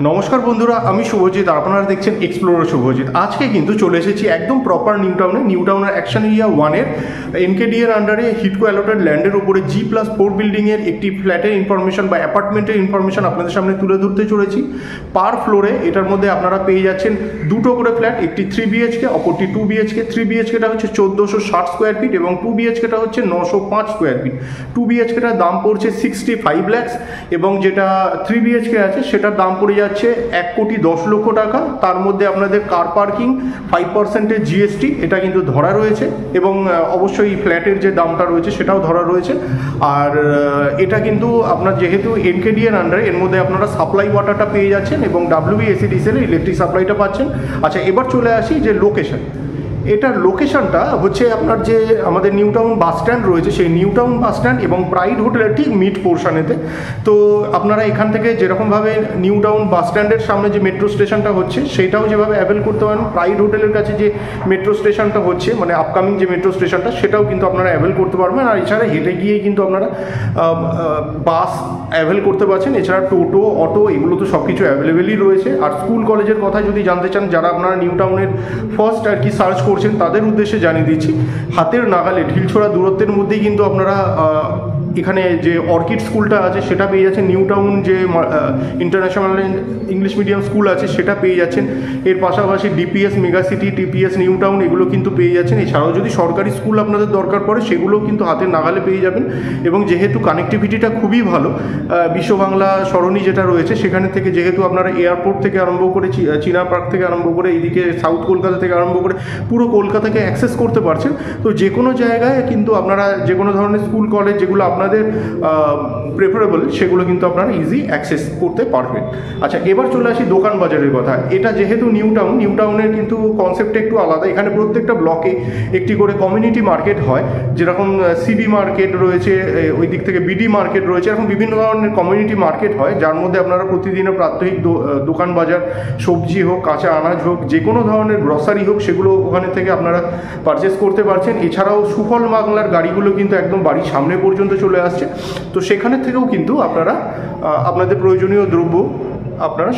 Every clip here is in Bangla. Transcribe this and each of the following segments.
নমস্কার বন্ধুরা, আমি শুভজিৎ, আপনারা দেখছেন এক্সপ্লোরার শুভজিৎ। আজকে কিন্তু চলে এসেছি একদম প্রপার নিউ টাউনের অ্যাকশন এরিয়া 1-এর এনকেডি এর আন্ডারে হিটকো অ্যালটেড ল্যান্ডের উপরে G+4 বিল্ডিংয়ের একটি ফ্ল্যাটের ইনফরমেশন বা অ্যাপার্টমেন্টের ইনফরমেশন আপনাদের সামনে তুলে ধরতে চলেছি। পার ফ্লোরে এটার মধ্যে আপনারা পেয়ে যাচ্ছেন দুটো করে ফ্ল্যাট, একটি 3 BHK, অপরটি 2 BHK। 3 BHKটা হচ্ছে 1460 স্কোয়ার ফিট এবং 2 BHKটা হচ্ছে 905 স্কোয়ার ফিট। 2 BHKটার দাম পড়ছে 65 lakhs এবং যেটা 3 BHK আছে সেটার দাম পড়ে যাচ্ছে 1,10,00,000 টাকা। তার মধ্যে আপনাদের কার পার্কিং 5% GST এটা কিন্তু ধরা রয়েছে এবং অবশ্যই ফ্ল্যাটের যে দামটা রয়েছে সেটাও ধরা রয়েছে। আর এটা কিন্তু আপনার যেহেতু এনকেডি এর আন্ডারে, এর মধ্যে আপনারা সাপ্লাই ওয়াটারটা পেয়ে যাচ্ছেন এবং WBSEDCL এর ইলেকট্রিক সাপ্লাইটা পাচ্ছেন। আচ্ছা, এবার চলে আসি যে লোকেশন। এটার লোকেশনটা হচ্ছে আপনার যে আমাদের নিউ টাউন বাস স্ট্যান্ড রয়েছে, সেই নিউ টাউন বাস স্ট্যান্ড এবং প্রাইড হোটেলের ঠিক মিড পোর্শনেতে। তো আপনারা এখান থেকে যেরকমভাবে নিউ টাউন বাস স্ট্যান্ডের সামনে যে মেট্রো স্টেশনটা হচ্ছে সেটাও যেভাবে অ্যাভেল করতে পারেন, প্রাইড হোটেলের কাছে যে মেট্রো স্টেশনটা হচ্ছে মানে আপকামিং যে মেট্রো স্টেশনটা সেটাও কিন্তু আপনারা অ্যাভেল করতে পারবেন। আর এছাড়া হেঁটে গিয়ে কিন্তু আপনারা বাস অ্যাভেল করতে পারছেন। এছাড়া টোটো, অটো এগুলো তো সব কিছু অ্যাভেলেবেলই রয়েছে। আর স্কুল কলেজের কথা যদি জানতে চান, যারা আপনারা নিউ টাউনের ফার্স্ট আর কি সার্চ করছেন তাদের উদ্দেশ্যে জানিয়ে দিচ্ছি, হাতের নাগালে ঢিলছোড়া দূরত্বের মধ্যেই কিন্তু আপনারা এখানে যে অর্কিড স্কুলটা আছে সেটা পেয়ে যাচ্ছেন। নিউ টাউন যে ইন্টারন্যাশনাল ইংলিশ মিডিয়াম স্কুল আছে সেটা পেয়ে যাচ্ছেন। এর পাশাপাশি DPS mega city, TPS new town এগুলো কিন্তু পেয়ে যাচ্ছেন। এছাড়াও যদি সরকারি স্কুল আপনাদের দরকার পড়ে সেগুলোও কিন্তু হাতের নাগালে পেয়ে যাবেন। এবং যেহেতু কানেক্টিভিটিটা খুবই ভালো, বিশ্ব বাংলা সরণি যেটা রয়েছে সেখানে থেকে যেহেতু আপনারা এয়ারপোর্ট থেকে আরম্ভ করে চিনা পার্ক থেকে আরম্ভ করে এইদিকে সাউথ কলকাতা থেকে আরম্ভ করে পুরো কলকাতাকে অ্যাক্সেস করতে পারছেন। তো যে কোনো জায়গায় কিন্তু আপনারা যে কোনো ধরনের স্কুল কলেজ যেগুলো আপনাদের প্রেফারেবল সেগুলো কিন্তু আপনারা ইজি অ্যাক্সেস করতে পারবেন। আচ্ছা, এবার চলে আসি দোকান বাজারের কথা। এটা যেহেতু নিউ টাউনের কিন্তু কনসেপ্টটা একটু আলাদা। এখানে প্রত্যেকটা ব্লকে একটি করে কমিউনিটি মার্কেট হয়, যেরকম CB মার্কেট রয়েছে, ওই দিক থেকে BD মার্কেট রয়েছে, এরকম বিভিন্ন ধরনের কমিউনিটি মার্কেট হয় যার মধ্যে আপনারা প্রতিদিনের প্রাত্যহিক দোকান বাজার, সবজি হোক, কাঁচা আনাজ হোক, যে কোনো ধরনের গ্রসারি হোক সেগুলো ওখানে থেকে আপনারা পারচেস করতে পারছেন। এছাড়াও সুফল বাংলার গাড়িগুলো কিন্তু একদম বাড়ির সামনে পর্যন্ত চলে আসছে। তো সেখানে থেকেও কিন্তু আপনারা আপনাদের প্রয়োজনীয় দ্রব্য আপনারা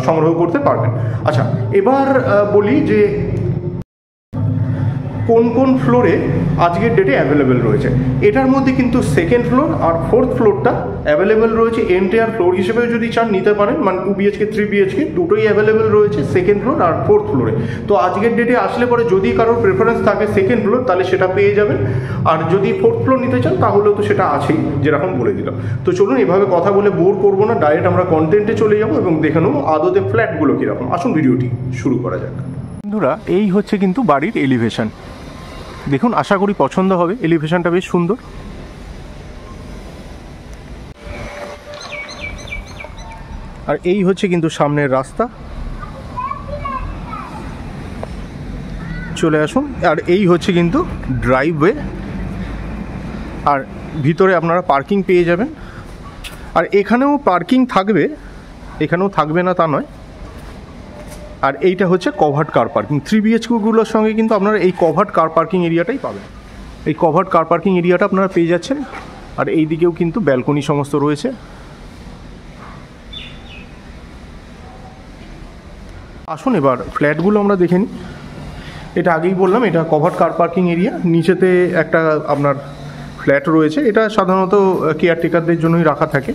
সংগ্রহ করতে পারবেন। আচ্ছা, এবার বলি যে কোন কোন ফ্লোরে আজকের ডেটে অ্যাভেলেবেল রয়েছে। এটার মধ্যে কিন্তু সেকেন্ড ফ্লোর আর ফোর্থ ফ্লোরটা অ্যাভেলেবেল রয়েছে। এন্টায়ার ফ্লোর হিসেবেও যদি চান নিতে পারেন, মানে 2 BHK 3 BHK দুটোই অ্যাভেলেবেল রয়েছে সেকেন্ড ফ্লোর আর ফোর্থ ফ্লোরে। তো আজকের ডেটে আসলে পরে যদি কারোর প্রেফারেন্স থাকে সেকেন্ড ফ্লোর তাহলে সেটা পেয়ে যাবেন, আর যদি ফোর্থ ফ্লোর নিতে চান তাহলেও তো সেটা আছেই, যেরকম বলে দিলাম। তো চলুন, এভাবে কথা বলে বোর করবো না, ডাইরেক্ট আমরা কন্টেন্টে চলে যাবো এবং দেখে নেবো আদতে ফ্ল্যাটগুলো কীরকম। আসুন ভিডিওটি শুরু করা যাক। বন্ধুরা, এই হচ্ছে কিন্তু বাড়ির এলিভেশন। দেখুন, আশা করি পছন্দ হবে। এলিভেশনটা বেশ সুন্দর। আর এই হচ্ছে কিন্তু সামনের রাস্তা, চলে আসুন। আর এই হচ্ছে কিন্তু ড্রাইভওয়ে, আর ভিতরে আপনারা পার্কিং পেয়ে যাবেন। আর এখানেও পার্কিং থাকবে, এখানেও থাকবে না তা নয়। আর এইটা হচ্ছে কভার্ড কার পার্কিং। 3 BHKগুলোর সঙ্গে কিন্তু আপনারা এই কভার্ড কার পার্কিং এরিয়াটাই পাবেন। এই কভার্ড কার পার্কিং এরিয়াটা আপনারা পেয়ে যাচ্ছেন। আর এই দিকেও কিন্তু ব্যালকনি সমস্ত রয়েছে। আসুন এবার ফ্ল্যাটগুলো আমরা দেখে নিই। এটা আগেই বললাম, এটা কভার্ড কার পার্কিং এরিয়া। নিচেতে একটা আপনার ফ্ল্যাট রয়েছে, এটা সাধারণত কেয়ারটেকারদের জন্যই রাখা থাকে।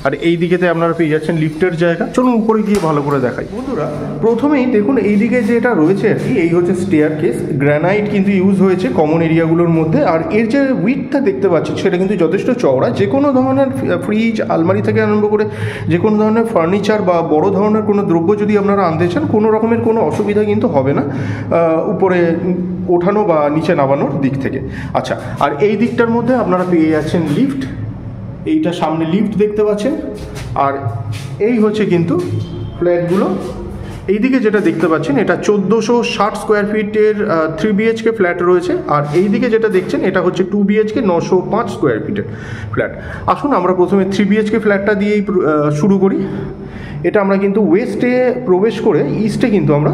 আর এই দিকেতে আপনারা পেয়ে যাচ্ছেন লিফটের জায়গা। চলুন উপরে গিয়ে ভালো করে দেখাই। বন্ধুরা, প্রথমেই দেখুন এই দিকে যেটা রয়েছে আর কি, এই হচ্ছে স্টেয়ার কেস। গ্রানাইট কিন্তু ইউজ হয়েছে কমন এরিয়াগুলোর মধ্যে। আর এর যে উইথটা দেখতে পাচ্ছেন সেটা কিন্তু যথেষ্ট চওড়া। যে কোনো ধরনের ফ্রিজ, আলমারি থেকে আরম্ভ করে যে কোনো ধরনের ফার্নিচার বা বড় ধরনের কোনো দ্রব্য যদি আপনারা আনতে চান, কোনো রকমের কোনো অসুবিধা কিন্তু হবে না উপরে ওঠানো বা নিচে নামানোর দিক থেকে। আচ্ছা, আর এই দিকটার মধ্যে আপনারা পেয়ে যাচ্ছেন লিফট। এইটা সামনে লিফট দেখতে পাচ্ছেন। আর এই হচ্ছে কিন্তু ফ্ল্যাটগুলো। এইদিকে যেটা দেখতে পাচ্ছেন এটা 1460 স্কোয়ার ফিটের 3 BHK ফ্ল্যাট রয়েছে। আর এইদিকে যেটা দেখছেন এটা হচ্ছে 2 BHK 905 স্কোয়ার ফিটের ফ্ল্যাট। আসুন আমরা প্রথমে 3 BHK ফ্ল্যাটটা দিয়েই শুরু করি। এটা আমরা কিন্তু ওয়েস্টে প্রবেশ করে ইস্টে কিন্তু আমরা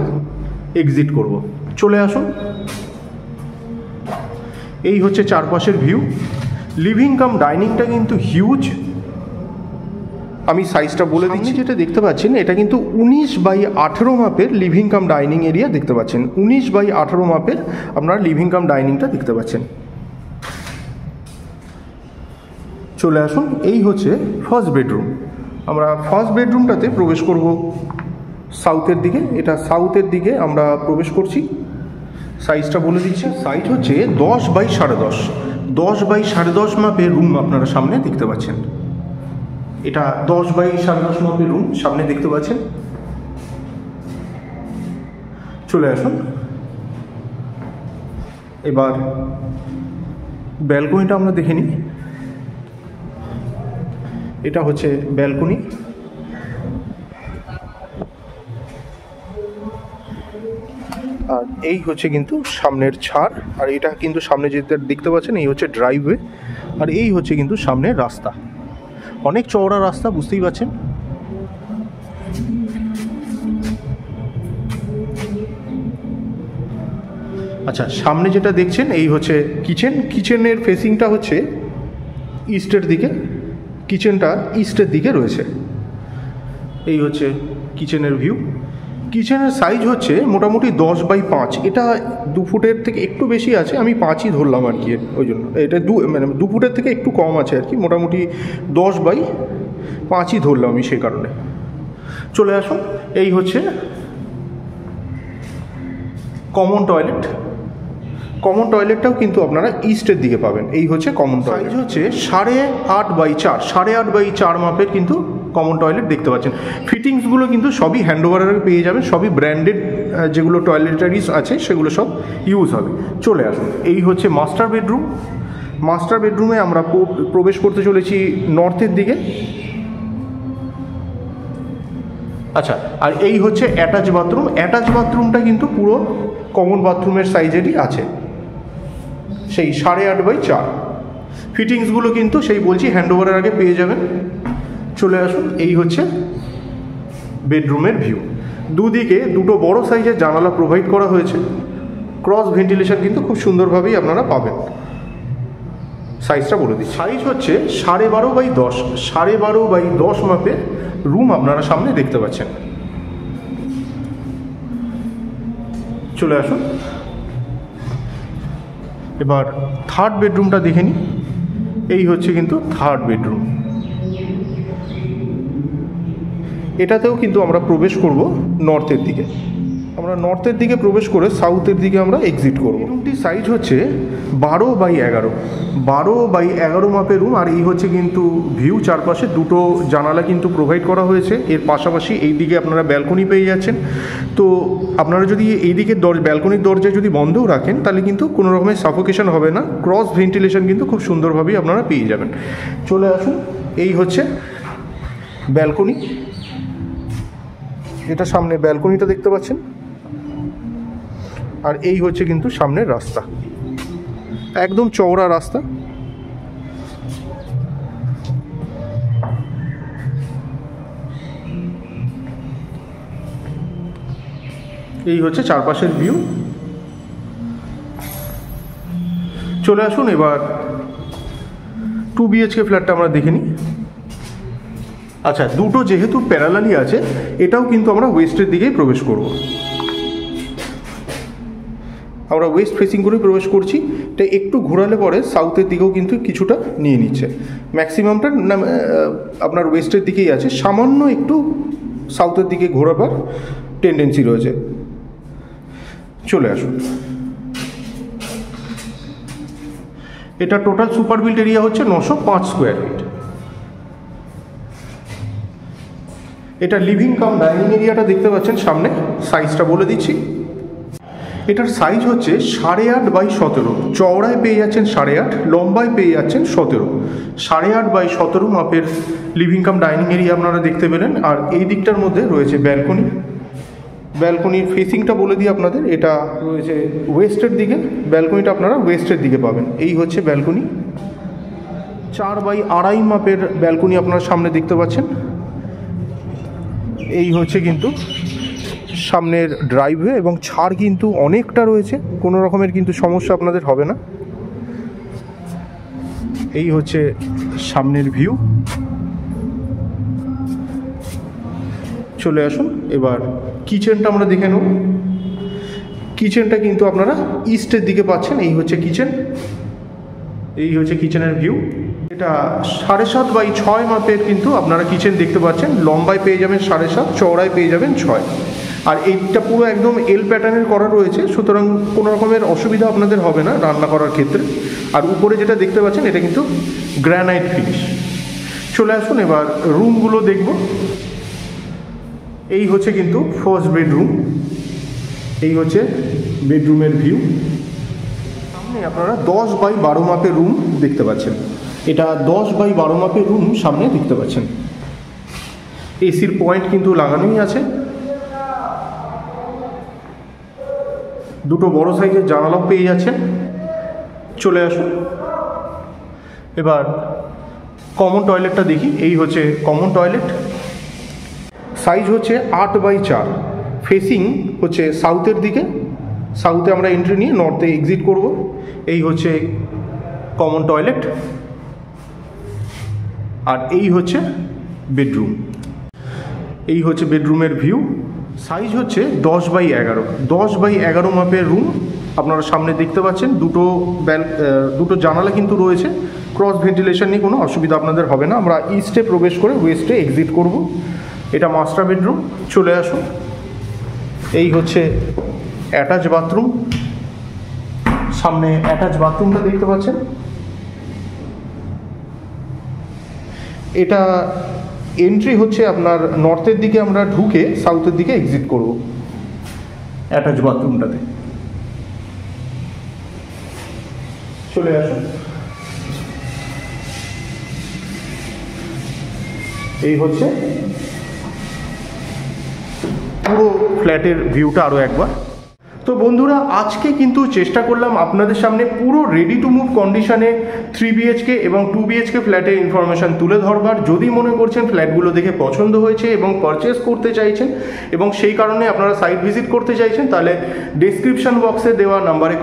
এক্সিট করব। চলে আসুন। এই হচ্ছে চারপাশের ভিউ। লিভিং কাম ডাইনিংটা কিন্তু হিউজ। আমি সাইজটা বলে দিচ্ছি। যেটা দেখতে পাচ্ছেন এটা কিন্তু 19/18 মাপের লিভিং কাম ডাইনিং এরিয়া দেখতে পাচ্ছেন। 19/18 মাপের আপনারা লিভিং কাম ডাইনিংটা দেখতে পাচ্ছেন। চলে আসুন, এই হচ্ছে ফার্স্ট বেডরুম। আমরা ফার্স্ট বেডরুমটাতে প্রবেশ করব সাউথের দিকে। এটা সাউথের দিকে আমরা প্রবেশ করছি। সাইজটা বলে দিচ্ছি, সাইজ হচ্ছে 10/10.5 10/10.5 মাপের রুম আপনারা সামনে দেখতে পাচ্ছেন। এটা 10/10.5 মাপের রুম সামনে দেখতে পাচ্ছেন। চলে আসুন, এবার ব্যালকনিটা আমরা দেখে নিই। এটা হচ্ছে ব্যালকনি। আর এই হচ্ছে কিন্তু সামনের ছাদ, আর এটা কিন্তু সামনে যেটা দেখতে পাচ্ছেন এই হচ্ছে ড্রাইভওয়ে, আর এই হচ্ছে কিন্তু সামনের রাস্তা। অনেক চওড়া রাস্তা, বুঝতেই পারছেন। আচ্ছা, সামনে যেটা দেখছেন এই হচ্ছে কিচেন। কিচেনের ফেসিংটা হচ্ছে ইস্টের দিকে, কিচেনটা ইস্টের দিকে রয়েছে। এই হচ্ছে কিচেনের ভিউ। কিচেনের সাইজ হচ্ছে মোটামুটি 10/5। এটা 2 ফুটের থেকে একটু বেশি আছে, আমি 5ই ধরলাম আর কি, ওই জন্য এটা 2 ফুটের থেকে একটু কম আছে আর কি, মোটামুটি 10/5ই ধরলাম আমি সেই কারণে। চলে আসুন, এই হচ্ছে কমন টয়লেট। কমন টয়লেটটাও কিন্তু আপনারা ইস্টের দিকে পাবেন। এই হচ্ছে কমন টয়লেট। সাইজ হচ্ছে 8.5/4 8.5/4 মাপের কিন্তু কমন টয়লেট দেখতে পাচ্ছেন। ফিটিংসগুলো কিন্তু সবই হ্যান্ডওভারে পেয়ে যাবেন, সবই ব্র্যান্ডেড যেগুলো টয়লেটারিজ আছে সেগুলো সব ইউজ হবে। চলে আসুন, এই হচ্ছে মাস্টার বেডরুম। মাস্টার বেডরুমে আমরা প্রবেশ করতে চলেছি নর্থের দিকে। আচ্ছা, আর এই হচ্ছে অ্যাটাচ বাথরুম। অ্যাটাচ বাথরুমটা কিন্তু পুরো কমন বাথরুমের সাইজেরই আছে, সেই 8.5/4। ফিটিংসগুলো কিন্তু সেই বলছি হ্যান্ডওভারের আগে পেয়ে যাবেন। চলে আসুন, এই হচ্ছে বেডরুমের ভিউ। দুদিকে দুটো বড় সাইজের জানালা প্রোভাইড করা হয়েছে। ক্রস ভেন্টিলেশন কিন্তু খুব সুন্দরভাবেই আপনারা পাবেন। সাইজটা বলে দিই, সাইজ হচ্ছে 12.5/10 12.5/10 মাপের রুম আপনারা সামনে দেখতে পাচ্ছেন। চলে আসুন, এবার থার্ড বেডরুমটা দেখে নিই। এই হচ্ছে কিন্তু থার্ড বেডরুম। এটাতেও কিন্তু আমরা প্রবেশ করব নর্থের দিকে। আমরা নর্থের দিকে প্রবেশ করে সাউথের দিকে আমরা এক্সিট করব। রুমটির সাইজ হচ্ছে 12/11 12/11 মাপের রুম। আর এই হচ্ছে কিন্তু ভিউ, চারপাশে দুটো জানালা কিন্তু প্রোভাইড করা হয়েছে। এর পাশাপাশি এই দিকে আপনারা ব্যালকনি পেয়ে যাচ্ছেন। তো আপনারা যদি এই দিকের ব্যালকনির দরজা যদি বন্ধও রাখেন তাহলে কিন্তু কোনো রকমের সাফোকেশন হবে না। ক্রস ভেন্টিলেশন কিন্তু খুব সুন্দরভাবেই আপনারা পেয়ে যাবেন। চলে আসুন, এই হচ্ছে ব্যালকনি। এটা সামনে ব্যালকনিটা দেখতে পাচ্ছেন, আর এই হচ্ছে কিন্তু সামনের রাস্তা, একদম চওড়া রাস্তা। এই হচ্ছে চারপাশের ভিউ। চলে আসুন, এবার 2 BHK ফ্ল্যাটটা আমরা দেখে নিই। আচ্ছা, দুটো যেহেতু প্যারালালি আছে, এটাও কিন্তু আমরা ওয়েস্টের দিকেই প্রবেশ করব। আমরা ওয়েস্ট ফেসিং করে প্রবেশ করছি। এটা একটু ঘোরালে পরে সাউথের দিকেও কিন্তু কিছুটা নিয়ে নিচ্ছে। ম্যাক্সিমামটা আপনার ওয়েস্টের দিকেই আছে, সামান্য একটু সাউথের দিকে ঘোরাবার টেন্ডেন্সি রয়েছে। চলে আসুন, এটা টোটাল সুপার বিল্ট এরিয়া হচ্ছে 905 স্কোয়ার ফিট। এটা লিভিং কাম ডাইনিং এরিয়াটা দেখতে পাচ্ছেন সামনে। সাইজটা বলে দিচ্ছি, এটার সাইজ হচ্ছে 8.5/17। চওড়ায় পেয়ে যাচ্ছেন 8.5, লম্বায় পেয়ে যাচ্ছেন 17। 8.5/17 মাপের লিভিং কাম ডাইনিং এরিয়া আপনারা দেখতে পেলেন। আর এই দিকটার মধ্যে রয়েছে ব্যালকনি। ব্যালকনির ফেসিংটা বলে দিই আপনাদের, এটা রয়েছে ওয়েস্টের দিকে। ব্যালকনিটা আপনারা ওয়েস্টের দিকে পাবেন। এই হচ্ছে ব্যালকনি। 4/2.5 মাপের ব্যালকনি আপনারা সামনে দেখতে পাচ্ছেন। এই হচ্ছে কিন্তু সামনের ড্রাইভওয়ে, এবং ছাড় কিন্তু অনেকটা রয়েছে, কোনো রকমের কিন্তু সমস্যা আপনাদের হবে না। এই হচ্ছে সামনের ভিউ। চলে আসুন। এবার কিচেনটা আমরা দেখে নেব। কিচেনটা কিন্তু আপনারা ইস্টের দিকে পাচ্ছেন। এই হচ্ছে কিচেন, এই হচ্ছে কিচেনের ভিউ। এটা 7.5 বাই 6 মাপের কিন্তু আপনারা কিচেন দেখতে পাচ্ছেন। লম্বায় পেয়ে যাবেন 7.5, চওড়ায় পেয়ে যাবেন 6। আর এইটা পুরো একদম এল প্যাটার্নের করা রয়েছে, সুতরাং কোনো রকমের অসুবিধা আপনাদের হবে না রান্না করার ক্ষেত্রে। আর উপরে যেটা দেখতে পাচ্ছেন এটা কিন্তু গ্রানাইট ফিনিশ। চলে আসুন এবার রুমগুলো দেখব। এই হচ্ছে কিন্তু ফার্স্ট বেডরুম, এই হচ্ছে বেডরুমের ভিউ। সামনে আপনারা 10 বাই 12 মাপের রুম দেখতে পাচ্ছেন। এটা 10 বাই 12 মাপের রুম সামনে দেখতে পাচ্ছেন। এসির পয়েন্ট কিন্তু লাগানোই আছে। দুটো বড় সাইজের জানালাও পেয়ে যাচ্ছেন। চলে আসুন এবার কমন টয়লেটটা দেখি। এই হচ্ছে কমন টয়লেট, সাইজ হচ্ছে 8 বাই 4, ফেসিং হচ্ছে সাউথের দিকে। সাউথে আমরা এন্ট্রি নিয়ে নর্থে এক্সিট করব। এই হচ্ছে কমন টয়লেট, আর এই হচ্ছে বেডরুম। এই হচ্ছে বেডরুমের ভিউ। সাইজ হচ্ছে 10 বাই 11, 10 বাই 11 মাপের রুম আপনারা সামনে দেখতে পাচ্ছেন। দুটো জানালা কিন্তু রয়েছে, ক্রস ভেন্টিলেশন নিয়ে কোনো অসুবিধা আপনাদের হবে না। আমরা ইস্টে প্রবেশ করে ওয়েস্টে এক্সিট করব। এটা মাস্টার বেডরুম। চলে আসুন, এই হচ্ছে অ্যাটাচ বাথরুম। সামনে অ্যাটাচ বাথরুমটা দেখতে পাচ্ছেন। এটা এন্ট্রি হচ্ছে আপনার নর্থের দিকে, আমরা ঢুকে সাউথের দিকে এক্সিট করব অ্যাটাচ বাথরুমটাতে। চলে আসুন, এই হচ্ছে পুরো ফ্ল্যাটের ভিউটা আরও একবার। তো বন্ধুরা, আজকে কিন্তু চেষ্টা করলাম আপনাদের সামনে পুরো রেডি টু মুভ কন্ডিশনে 3 BHK এবং 2 BHK ফ্ল্যাটের ইনফরমেশান তুলে ধরবার। যদি মনে করছেন ফ্ল্যাটগুলো দেখে পছন্দ হয়েছে এবং পারচেস করতে চাইছেন এবং সেই কারণে আপনারা সাইট ভিজিট করতে চাইছেন, তাহলে ডেসক্রিপশন বক্সে দেওয়া নাম্বারে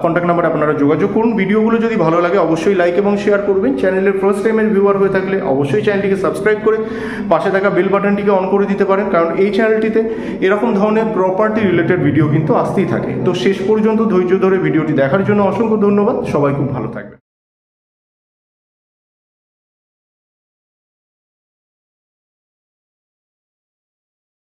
কন্ট্যাক্ট নাম্বারে আপনারা যোগাযোগ করুন। ভিডিওগুলো যদি ভালো লাগে অবশ্যই লাইক এবং শেয়ার করবেন। চ্যানেলের ফার্স্ট টাইমের ভিউয়ার হয়ে থাকলে অবশ্যই চ্যানেলটিকে সাবস্ক্রাইব করে পাশে থাকা বেল বাটনটিকে অন করে দিতে পারেন, কারণ এই চ্যানেলটিতে এরকম ধরনের প্রপার্টি রিলেটেড ভিডিও কিন্তু আসতেই থাকে। তো শেষ পর্যন্ত ধৈর্য ধরে ভিডিওটি দেখার জন্য অসংখ্য ধন্যবাদ। সবাই খুব ভালো থাকবে।